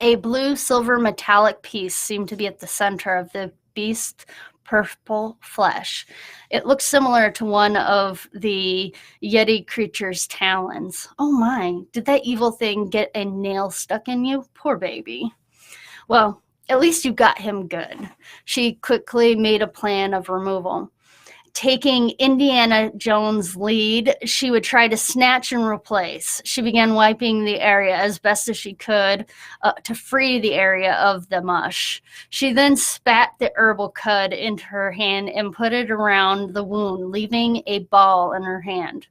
A blue silver metallic piece seemed to be at the center of the beast's purple flesh. It looked similar to one of the Yeti creature's talons. Oh my, did that evil thing get a nail stuck in you? Poor baby. Well, at least you got him good. She quickly made a plan of removal. Taking Indiana Jones' lead, she would try to snatch and replace. She began wiping the area as best as she could to free the area of the mush. She then spat the herbal cud into her hand and put it around the wound, leaving a ball in her hand.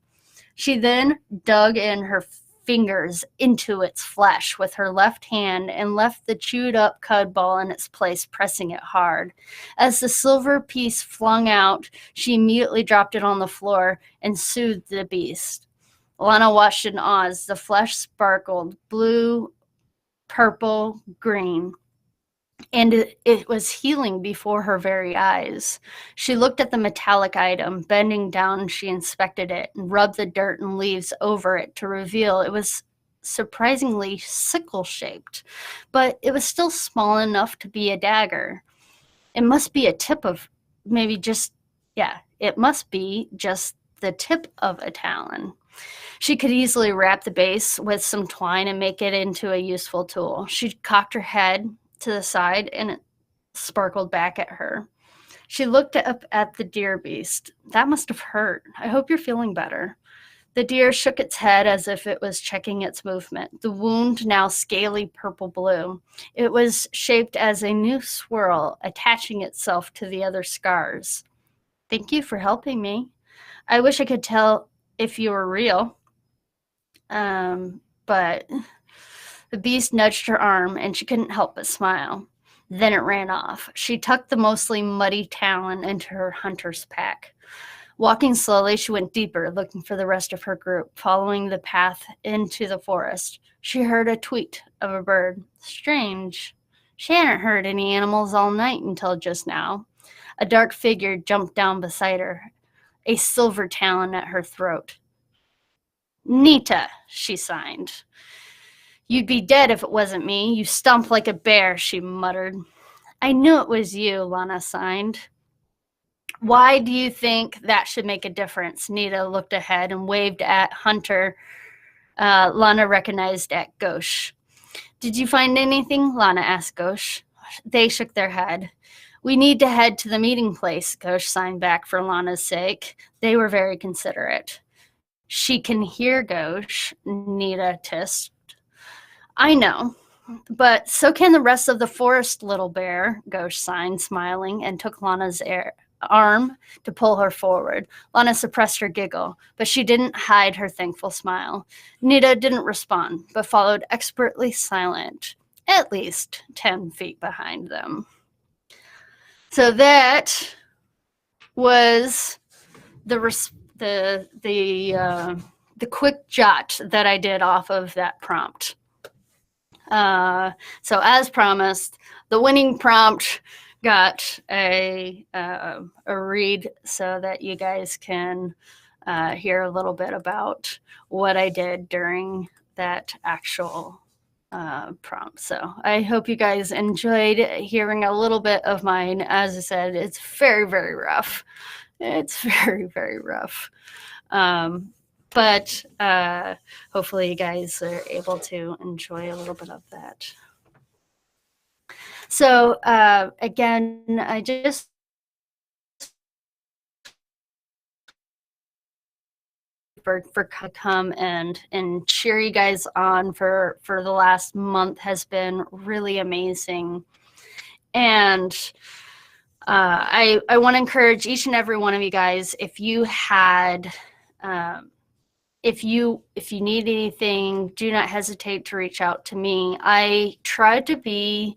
She then dug in her fingers into its flesh with her left hand and left the chewed up cud ball in its place, pressing it hard. As the silver piece flung out, she immediately dropped it on the floor and soothed the beast. Lana watched in awe as the flesh sparkled blue, purple, green, and it was healing before her very eyes. She looked at the metallic item. Bending down, she inspected it and rubbed the dirt and leaves over it to reveal it was surprisingly sickle-shaped, but it was still small enough to be a dagger. It must be a tip of it must be just the tip of a talon. She could easily wrap the base with some twine and make it into a useful tool. She cocked her head to the side and it sparkled back at her. She looked up at the deer beast. That must have hurt. I hope you're feeling better. The deer shook its head as if it was checking its movement. The wound, now scaly purple-blue. It was shaped as a new swirl, attaching itself to the other scars. Thank you for helping me. I wish I could tell if you were real. But the beast nudged her arm, and she couldn't help but smile. Then it ran off. She tucked the mostly muddy talon into her hunter's pack. Walking slowly, she went deeper, looking for the rest of her group. Following the path into the forest, she heard a tweet of a bird. Strange. She hadn't heard any animals all night until just now. A dark figure jumped down beside her, a silver talon at her throat. Nita, she signed. You'd be dead if it wasn't me. You stomp like a bear, she muttered. I knew it was you, Lana signed. Why do you think that should make a difference? Nita looked ahead and waved at Hunter. Lana recognized at Ghosh. Did you find anything? Lana asked Ghosh. They shook their head. We need to head to the meeting place, Ghosh signed back for Lana's sake. They were very considerate. She can hear Ghosh, Nita tissed. I know, but so can the rest of the forest, little bear, Ghosh signed, smiling, and took Lana's arm to pull her forward. Lana suppressed her giggle, but she didn't hide her thankful smile. Nita didn't respond, but followed expertly silent, at least 10 feet behind them. So that was the quick jot that I did off of that prompt. So as promised, the winning prompt got a read so that you guys can hear a little bit about what I did during that actual prompt. So I hope you guys enjoyed hearing a little bit of mine. As I said, it's very, very rough. It's very, very rough. But hopefully you guys are able to enjoy a little bit of that. So again, I just for come and cheer you guys on for the last month has been really amazing. And I want to encourage each and every one of you guys, if you had if you need anything, do not hesitate to reach out to me. I try to be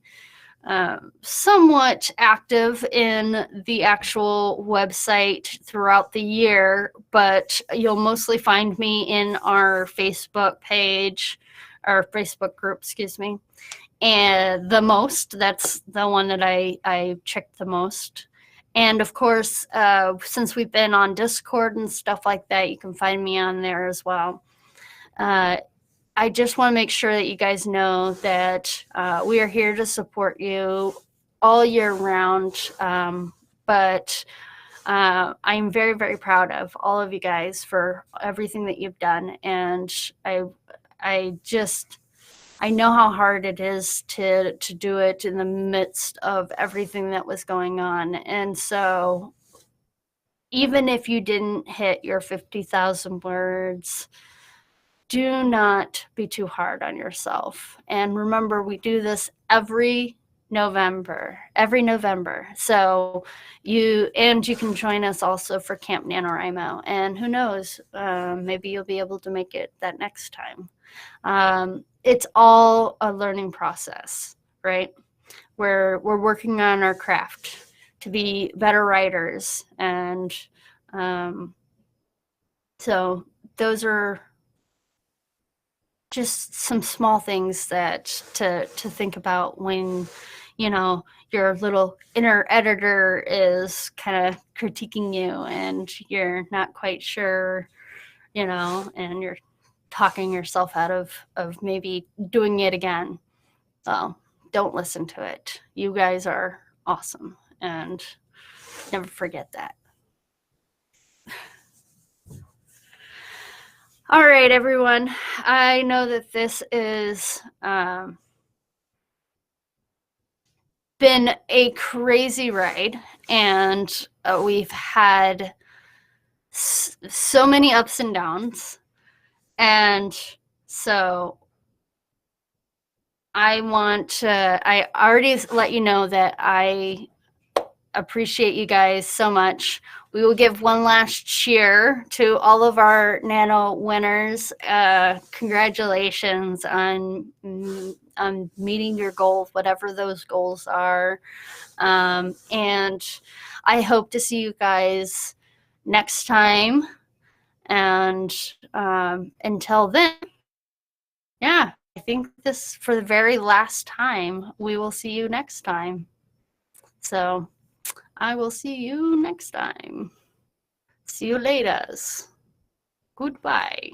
somewhat active in the actual website throughout the year, but you'll mostly find me in our Facebook page, our Facebook group, excuse me. And that's the one that I checked the most. And of course, since we've been on Discord and stuff like that, you can find me on there as well. I just want to make sure that you guys know that we are here to support you all year round. But I'm very, very proud of all of you guys for everything that you've done. And I know how hard it is to do it in the midst of everything that was going on. And so even if you didn't hit your 50,000 words, do not be too hard on yourself. And remember, we do this every November. So you can join us also for Camp NaNoWriMo. And who knows, maybe you'll be able to make it that next time. It's all a learning process, right? We're working on our craft to be better writers. And so those are just some small things that to think about when, you know, your little inner editor is kind of critiquing you and you're not quite sure, you know, and you're talking yourself out of maybe doing it again. So don't listen to it. You guys are awesome, and never forget that. All right, everyone. I know that this is been a crazy ride, and we've had so many ups and downs. And so I already let you know that I appreciate you guys so much. We will give one last cheer to all of our Nano winners. Congratulations on meeting your goals, whatever those goals are. And I hope to see you guys next time. And until then, yeah, I think this for the very last time, we will see you next time. So I will see you next time. See you later. Goodbye.